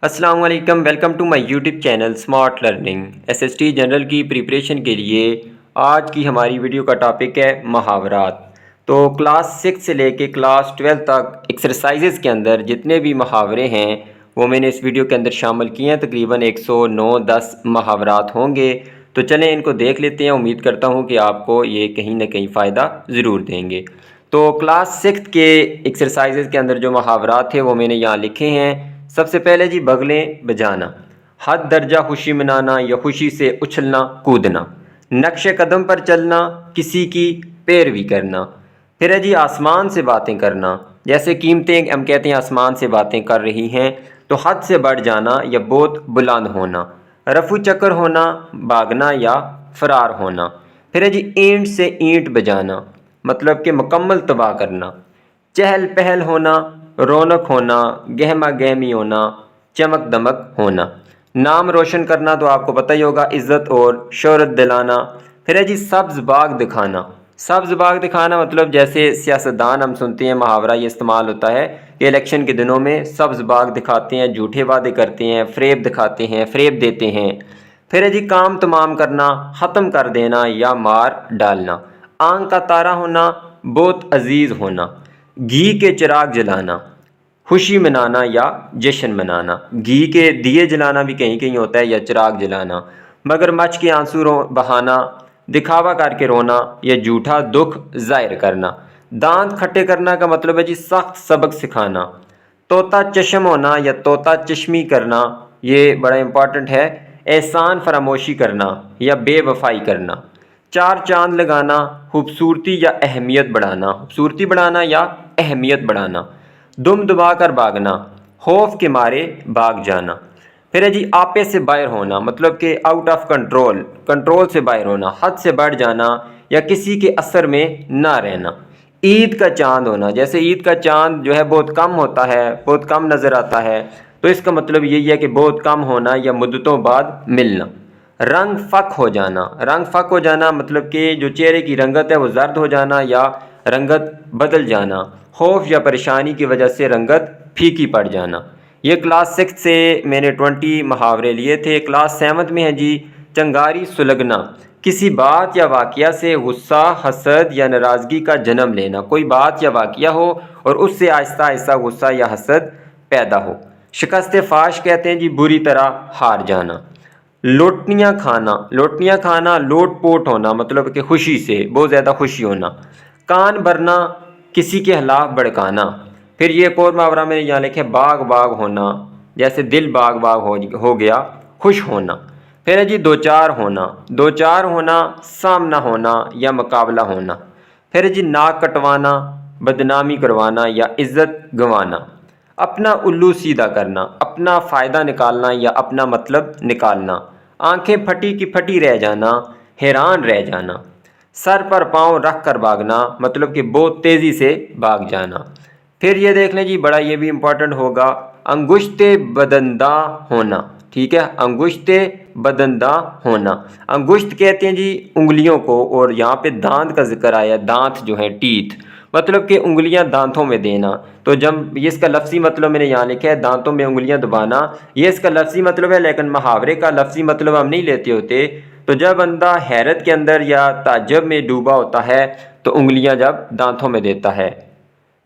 السلام علیکم، welcome to my YouTube channel smart learning. S S T general کی preparation کے لیے آج کی ہماری ویڈیو کا ٹاپک ہے محاورات۔ تو کلاس 6 سے لے کے کلاس 12 تک ایکسرسائزز کے اندر جتنے بھی محاورے ہیں وہ میں نے اس ویڈیو کے اندر شامل کیے ہیں۔ تقریباً 109-10 محاورات ہوں گے، تو چلیں ان کو دیکھ لیتے ہیں۔ امید کرتا ہوں کہ آپ کو یہ کہیں نہ کہیں فائدہ ضرور دیں گے۔ تو کلاس 6 کے ایکسرسائزز کے اندر جو محاورات تھے وہ میں نے یہاں لکھے ہیں۔ سب سے پہلے جی بغلیں بجانا، حد درجہ خوشی منانا یا خوشی سے اچھلنا کودنا، نقش قدم پر چلنا، کسی کی پیروی کرنا۔ پھر ہے جی آسمان سے باتیں کرنا، جیسے قیمتیں ہم کہتے ہیں آسمان سے باتیں کر رہی ہیں، تو حد سے بڑھ جانا یا بہت بلند ہونا، رفو چکر ہونا، بھاگنا یا فرار ہونا۔ پھر ہے جی اینٹ سے اینٹ بجانا، مطلب کہ مکمل تباہ کرنا، چہل پہل ہونا، رونق ہونا، گہما گہمی ہونا، چمک دمک ہونا۔ نام روشن کرنا تو آپ کو پتہ ہی ہوگا، عزت اور شہرت دلانا۔ پھر ہے جی سبز باغ دکھانا۔ سبز باغ دکھانا مطلب جیسے سیاستدان ہم سنتے ہیں محاورہ یہ استعمال ہوتا ہے کہ الیکشن کے دنوں میں سبز باغ دکھاتے ہیں، جھوٹے وعدے کرتے ہیں، فریب دکھاتے ہیں، فریب دیتے ہیں۔ پھر ہے جی کام تمام کرنا، ختم کر دینا یا مار ڈالنا۔ آنکھ کا تارا ہونا، بہت عزیز ہونا۔ گھی کے چراغ جلانا، خوشی منانا یا جشن منانا۔ گھی کے دیے جلانا بھی کہیں کہیں ہوتا ہے یا چراغ جلانا۔ مگر مچھ کے آنسو بہانا، دکھاوا کر کے رونا یا جھوٹا دکھ ظاہر کرنا۔ دانت کھٹے کرنا کا مطلب ہے جی سخت سبق سکھانا۔ طوطا چشم ہونا یا طوطا چشمی کرنا، یہ بڑا امپورٹنٹ ہے۔ احسان فراموشی کرنا یا بے وفائی کرنا۔ چار چاند لگانا، خوبصورتی یا اہمیت بڑھانا، خوبصورتی بڑھانا یا اہمیت بڑھانا۔ دم دبا کر بھاگنا، خوف کے مارے بھاگ جانا۔ پھر ہے جی آپے سے باہر ہونا، مطلب کہ آؤٹ آف کنٹرول، کنٹرول سے باہر ہونا، حد سے بڑھ جانا یا کسی کے اثر میں نہ رہنا۔ عید کا چاند ہونا، جیسے عید کا چاند جو ہے بہت کم ہوتا ہے، بہت کم نظر آتا ہے، تو اس کا مطلب یہی ہے کہ بہت کم ہونا یا مدتوں بعد ملنا۔ رنگ فک ہو جانا، رنگ فک ہو جانا مطلب کہ جو چہرے کی رنگت ہے وہ زرد ہو جانا یا رنگت بدل جانا۔ خوف یا پریشانی کی وجہ سے رنگت پھیکی پڑ جانا۔ یہ کلاس 6 سے میں نے 20 محاورے لیے تھے۔ کلاس 7 میں ہے جی چنگاری سلگنا، کسی بات یا واقعہ سے غصہ، حسد یا ناراضگی کا جنم لینا۔ کوئی بات یا واقعہ ہو اور اس سے آہستہ آہستہ غصہ یا حسد پیدا ہو۔ شکست فاش کہتے ہیں جی بری طرح ہار جانا۔ لوٹنیاں کھانا، لوٹنیاں کھانا لوٹ پوٹ ہونا، مطلب کہ خوشی سے بہت زیادہ خوشی ہونا۔ کان بھرنا، کسی کے خلاف بھڑکانا۔ پھر یہ ایک اور محاورہ میں نے یہاں لکھا ہے باغ باغ ہونا، جیسے دل باغ باغ ہو گیا، خوش ہونا۔ پھر ہے جی دوچار ہونا، دوچار ہونا سامنا ہونا یا مقابلہ ہونا۔ پھر ہے جی ناک کٹوانا، بدنامی کروانا یا عزت گنوانا۔ اپنا الو سیدھا کرنا، اپنا فائدہ نکالنا یا اپنا مطلب نکالنا۔ آنکھیں پھٹی کی پھٹی رہ جانا، حیران رہ جانا۔ سر پر پاؤں رکھ کر بھاگنا، مطلب کہ بہت تیزی سے بھاگ جانا۔ پھر یہ دیکھ لیں جی بڑا یہ بھی امپورٹنٹ ہوگا، انگشت بدندہ ہونا۔ ٹھیک ہے، انگشت بدندہ ہونا۔ انگشت کہتے ہیں جی انگلیوں کو، اور یہاں پہ دانت کا ذکر آیا، دانت جو ہیں ٹیتھ، مطلب کہ انگلیاں دانتوں میں دینا۔ تو جب یہ اس کا لفظی مطلب میں نے یہاں لکھا ہے دانتوں میں انگلیاں دبانا، یہ اس کا لفظی مطلب ہے، لیکن محاورے کا لفظی مطلب ہم نہیں لیتے ہوتے۔ تو جب بندہ حیرت کے اندر یا تعجب میں ڈوبا ہوتا ہے تو انگلیاں جب دانتوں میں دیتا ہے۔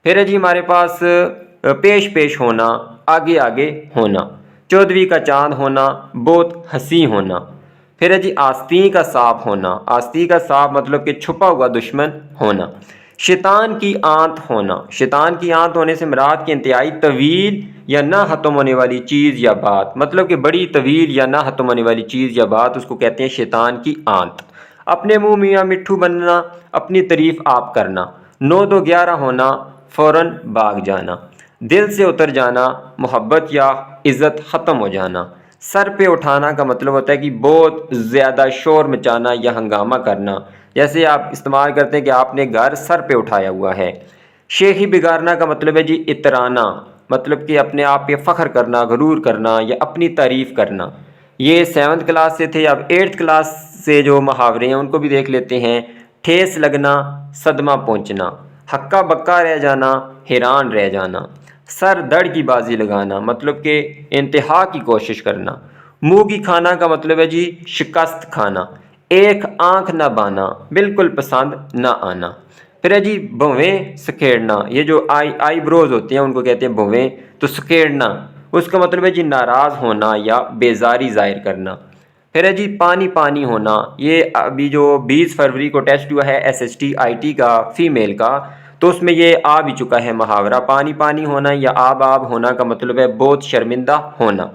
پھر ہے جی ہمارے پاس پیش پیش ہونا، آگے آگے ہونا۔ 14ویں کا چاند ہونا، بہت ہنسی ہونا۔ پھر ہے جی آستین کا سانپ ہونا، آستین کا سانپ مطلب کہ چھپا ہوا دشمن ہونا۔ شیطان کی آنت ہونا، شیطان کی آنت ہونے سے مراد کی انتہائی طویل یا نہ ختم ہونے والی چیز یا بات، مطلب کہ بڑی طویل یا نہ ختم ہونے والی چیز یا بات، اس کو کہتے ہیں شیطان کی آنت۔ اپنے منہ میاں مٹھو بننا، اپنی تعریف آپ کرنا۔ 9-2-11 ہونا، فوراً بھاگ جانا۔ دل سے اتر جانا، محبت یا عزت ختم ہو جانا۔ سر پہ اٹھانا کا مطلب ہوتا ہے کہ بہت زیادہ شور مچانا یا ہنگامہ کرنا، جیسے آپ استعمال کرتے ہیں کہ آپ نے گھر سر پہ اٹھایا ہوا ہے۔ شیخی بگارنا کا مطلب ہے جی اترانا، مطلب کہ اپنے آپ پہ فخر کرنا، غرور کرنا یا اپنی تعریف کرنا۔ یہ 7th کلاس سے تھے۔ اب 8th کلاس سے جو محاورے ہیں ان کو بھی دیکھ لیتے ہیں۔ ٹھیس لگنا، صدمہ پہنچنا۔ ہکا بکا رہ جانا، حیران رہ جانا۔ سر دڑ کی بازی لگانا مطلب کہ انتہا کی کوشش کرنا۔ منہ کی کھانا کا مطلب ہے جی شکست کھانا۔ ایک آنکھ نہ بانا بالکل پسند نہ آنا۔ پھر ہے جی بھویں سکیڑنا، یہ جو آئی بروز ہوتے ہیں ان کو کہتے ہیں بھویں، تو سکیڑنا اس کا مطلب ہے جی ناراض ہونا یا بیزاری ظاہر کرنا۔ پھر ہے جی پانی پانی ہونا، یہ ابھی جو 20 فروری کو ٹیسٹ ہوا ہے SST/IT کا فیمیل کا، تو اس میں یہ آ بھی چکا ہے محاورہ۔ پانی پانی ہونا یا آب ہونا کا مطلب ہے بہت شرمندہ ہونا۔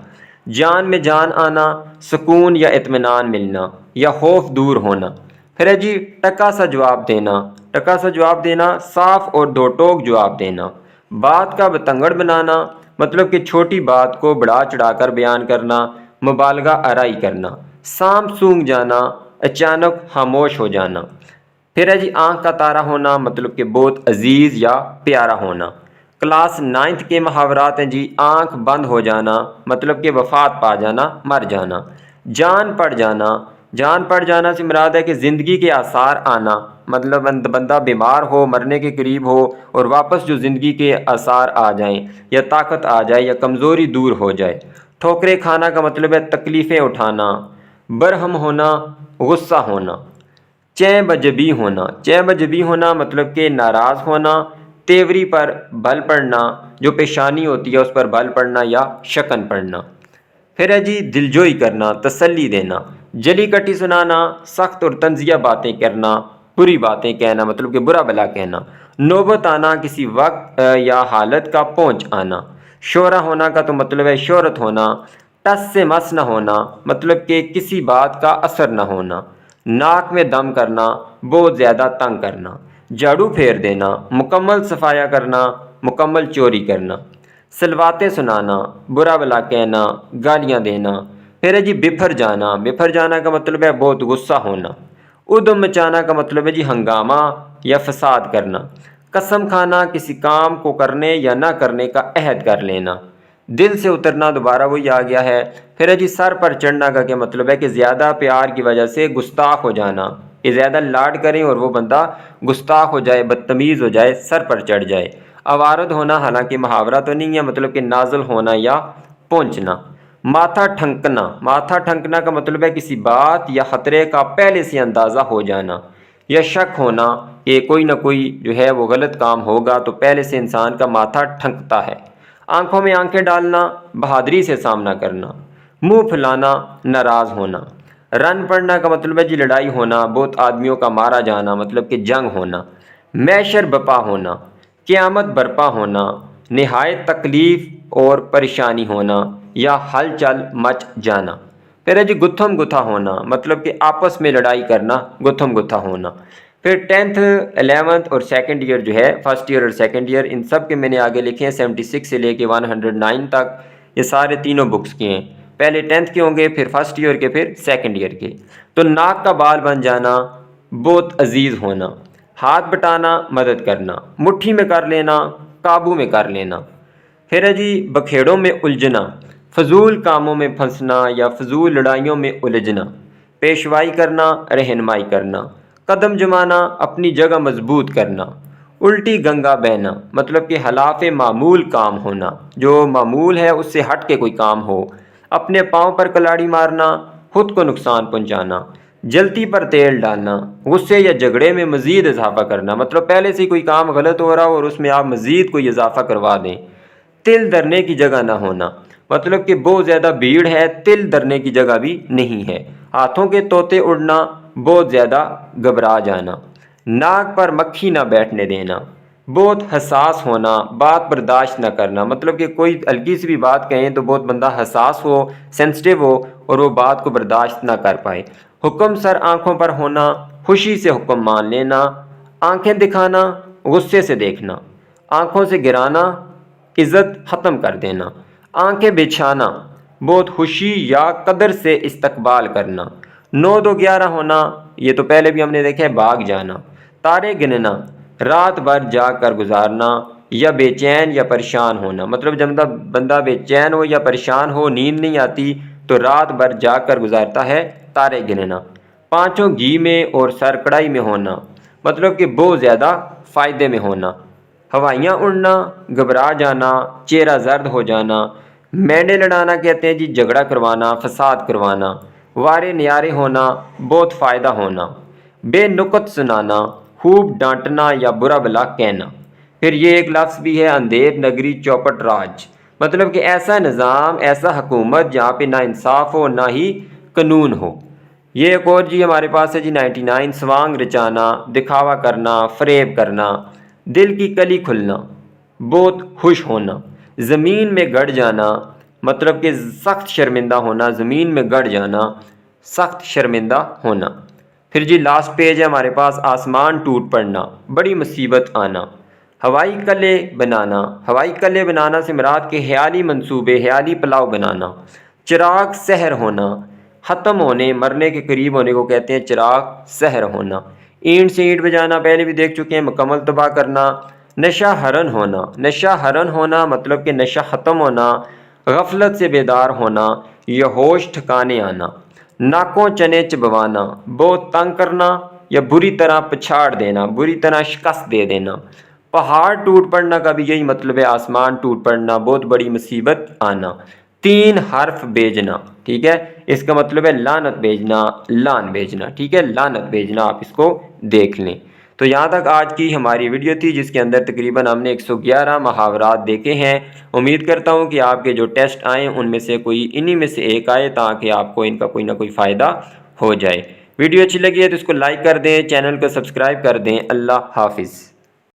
جان میں جان آنا، سکون یا اطمینان ملنا یا خوف دور ہونا۔ پھر ہے جی ٹکا سا جواب دینا، ٹکا سا جواب دینا، صاف اور دو ٹوک جواب دینا۔ بات کا بتنگڑ بنانا مطلب کہ چھوٹی بات کو بڑھا چڑھا کر بیان کرنا، مبالغہ آرائی کرنا۔ سام سونگ جانا، اچانک خاموش ہو جانا۔ پھر ہے جی آنکھ کا تارا ہونا مطلب کہ بہت عزیز یا پیارا ہونا۔ کلاس 9 کے محاورات ہیں جی آنکھ بند ہو جانا مطلب کہ وفات پا جانا، مر جانا۔ جان پڑ جانا، جان پڑ جانا سے مراد ہے کہ زندگی کے آثار آنا، مطلب بندہ بیمار ہو، مرنے کے قریب ہو اور واپس جو زندگی کے آثار آ جائیں یا طاقت آ جائے یا کمزوری دور ہو جائے۔ ٹھوکریں کھانا کا مطلب ہے تکلیفیں اٹھانا، برہم ہونا، غصہ ہونا۔ چیں بجبی ہونا، چیں بجبی ہونا مطلب کہ ناراض ہونا، تیوری پر بھل پڑنا، جو پیشانی ہوتی ہے اس پر بھل پڑنا یا شکن پڑنا۔ پھر ہے جی دلجوئی کرنا، تسلی دینا۔ جلی کٹی سنانا، سخت اور طنزیہ باتیں کرنا، بری باتیں کہنا مطلب کہ برا بلا کہنا۔ نوبت آنا، کسی وقت یا حالت کا پہنچ آنا۔ شورا ہونا کا تو مطلب ہے شہرت ہونا۔ ٹس سے مس نہ ہونا مطلب کہ کسی بات کا اثر نہ ہونا۔ ناک میں دم کرنا، بہت زیادہ تنگ کرنا۔ جھاڑو پھیر دینا، مکمل صفایا کرنا، مکمل چوری کرنا۔ سلواتیں سنانا، برا بلا کہنا، گالیاں دینا۔ پھر ہے جی بفر جانا، بفر جانا کا مطلب ہے بہت غصہ ہونا۔ ادم مچانا کا مطلب ہے جی ہنگامہ یا فساد کرنا۔ قسم کھانا، کسی کام کو کرنے یا نہ کرنے کا عہد کر لینا۔ دل سے اترنا، دوبارہ وہی آ گیا ہے۔ پھر ہے جی سر پر چڑھنا کا کیا مطلب ہے کہ زیادہ پیار کی وجہ سے گستاخ ہو جانا، کہ زیادہ لاڈ کریں اور وہ بندہ گستاخ ہو جائے، بدتمیز ہو جائے، سر پر چڑھ جائے۔ عوارض ہونا حالانکہ محاورہ تو نہیں ہے، مطلب کہ نازل ہونا یا پہنچنا۔ ماتھا ٹھنکنا، ماتھا ٹھنکنا کا مطلب ہے کسی بات یا خطرے کا پہلے سے اندازہ ہو جانا یا شک ہونا کہ کوئی نہ کوئی جو ہے وہ غلط کام ہوگا تو پہلے سے انسان کا ماتھا ٹھنکتا ہے۔ آنکھوں میں آنکھیں ڈالنا، بہادری سے سامنا کرنا۔ منہ پھلانا، ناراض ہونا۔ رن پڑنا کا مطلب ہے جی لڑائی ہونا، بہت آدمیوں کا مارا جانا مطلب کہ جنگ ہونا۔ محشر بپا ہونا، قیامت برپا ہونا، نہایت تکلیف اور پریشانی ہونا یا ہلچل مچ جانا۔ پھر ہے جی گتھم گتھا ہونا مطلب کہ آپس میں لڑائی کرنا، گتھم گتھا ہونا۔ پھر 10th 11th اور 2nd ایئر جو ہے، فرسٹ ایئر اور سیکنڈ ایئر، ان سب کے میں نے آگے لکھے ہیں 76 سے لے کے 109 تک، یہ سارے تینوں بکس کے ہیں۔ پہلے 10th کے ہوں گے، پھر فرسٹ ایئر کے، پھر سیکنڈ ایئر کے۔ تو ناک کا بال بن جانا، بہت عزیز ہونا۔ ہاتھ بٹانا، مدد کرنا۔ مٹھی میں کر لینا، قابو میں کر لینا۔ پھر ہے جی بکھیڑوں میں الجھنا، فضول کاموں میں پھنسنا یا فضول لڑائیوں میں الجھنا۔ پیشوائی کرنا، رہنمائی کرنا۔ قدم جمانا، اپنی جگہ مضبوط کرنا۔ الٹی گنگا بہنا مطلب کہ خلاف معمول کام ہونا، جو معمول ہے اس سے ہٹ کے کوئی کام ہو۔ اپنے پاؤں پر کلاڑی مارنا، خود کو نقصان پہنچانا۔ جلتی پر تیل ڈالنا، غصے یا جھگڑے میں مزید اضافہ کرنا، مطلب پہلے سے کوئی کام غلط ہو رہا ہو اور اس میں آپ مزید کوئی اضافہ کروا دیں۔ تل دھرنے کی جگہ نہ ہونا مطلب کہ بہت زیادہ بھیڑ ہے، تل دھرنے کی جگہ بھی نہیں ہے۔ ہاتھوں کے طوطے اڑنا، بہت زیادہ گھبرا جانا۔ ناک پر مکھی نہ بیٹھنے دینا، بہت حساس ہونا، بات برداشت نہ کرنا، مطلب کہ کوئی ہلکی سی بھی بات کہیں تو بہت بندہ حساس ہو، سینسٹیو ہو اور وہ بات کو برداشت نہ کر پائے۔ حکم سر آنکھوں پر ہونا، خوشی سے حکم مان لینا۔ آنکھیں دکھانا، غصے سے دیکھنا۔ آنکھوں سے گرانا، عزت ختم کر دینا۔ آنکھیں بچھانا، بہت خوشی یا قدر سے استقبال کرنا۔ 9 2 11 ہونا، یہ تو پہلے بھی ہم نے دیکھا ہے، بھاگ جانا۔ تارے گننا، رات بھر جاگ کر گزارنا یا بے چین یا پریشان ہونا، مطلب جب بندہ بے چین ہو یا پریشان ہو، نیند نہیں آتی تو رات بھر جاگ کر گزارتا ہے، تارے گننا۔ پانچوں گھی میں اور سر کڑائی میں ہونا، مطلب کہ بہت زیادہ فائدے میں ہونا۔ ہوائیاں اڑنا، گھبرا جانا، چہرہ زرد ہو جانا۔ مینڈے لڑانا کہتے ہیں جی جھگڑا کروانا، فساد کروانا۔ وارے نیارے ہونا، بہت فائدہ ہونا۔ بے نکت سنانا، خوب ڈانٹنا یا برا بلا کہنا۔ پھر یہ ایک لفظ بھی ہے اندھیر نگری چوپٹ راج، مطلب کہ ایسا نظام، ایسا حکومت جہاں پہ نہ انصاف ہو نہ ہی قانون ہو۔ یہ ایک اور جی ہمارے پاس ہے جی 99 سوانگ رچانا، دکھاوا کرنا، فریب کرنا۔ دل کی کلی کھلنا، بہت خوش ہونا۔ زمین میں گڑ جانا، مطلب کہ سخت شرمندہ ہونا، زمین میں گڑ جانا، سخت شرمندہ ہونا۔ پھر جی لاسٹ پیج ہے ہمارے پاس آسمان ٹوٹ پڑنا، بڑی مصیبت آنا۔ ہوائی قلعے بنانا، ہوائی قلعے بنانا سے مراد کے خیالی منصوبے، خیالی پلاؤ بنانا۔ چراغ سحر ہونا، ختم ہونے، مرنے کے قریب ہونے کو کہتے ہیں چراغ سحر ہونا۔ اینٹ سے اینٹ بجانا پہلے بھی دیکھ چکے ہیں، مکمل تباہ کرنا۔ نشہ ہرن ہونا، نشہ ہرن ہونا مطلب کہ نشہ ختم ہونا، غفلت سے بیدار ہونا یا ہوش ٹھکانے آنا۔ ناکوں چنے چبوانا، بہت تنگ کرنا یا بری طرح پچھاڑ دینا، بری طرح شکست دے دینا۔ پہاڑ ٹوٹ پڑنا کا بھی یہی مطلب ہے، آسمان ٹوٹ پڑنا، بہت بڑی مصیبت آنا۔ 3 حرف بھیجنا، ٹھیک ہے، اس کا مطلب ہے لعنت بھیجنا، لعن بھیجنا، ٹھیک ہے، لعنت بھیجنا، آپ اس کو دیکھ لیں۔ تو یہاں تک آج کی ہماری ویڈیو تھی، جس کے اندر تقریباً ہم نے 111 محاورات دیکھے ہیں۔ امید کرتا ہوں کہ آپ کے جو ٹیسٹ آئیں ان میں سے کوئی انہی میں سے ایک آئے، تاکہ آپ کو ان کا کوئی نہ کوئی فائدہ ہو جائے۔ ویڈیو اچھی لگی ہے تو اس کو لائک کر دیں، چینل کو سبسکرائب کر دیں۔ اللہ حافظ۔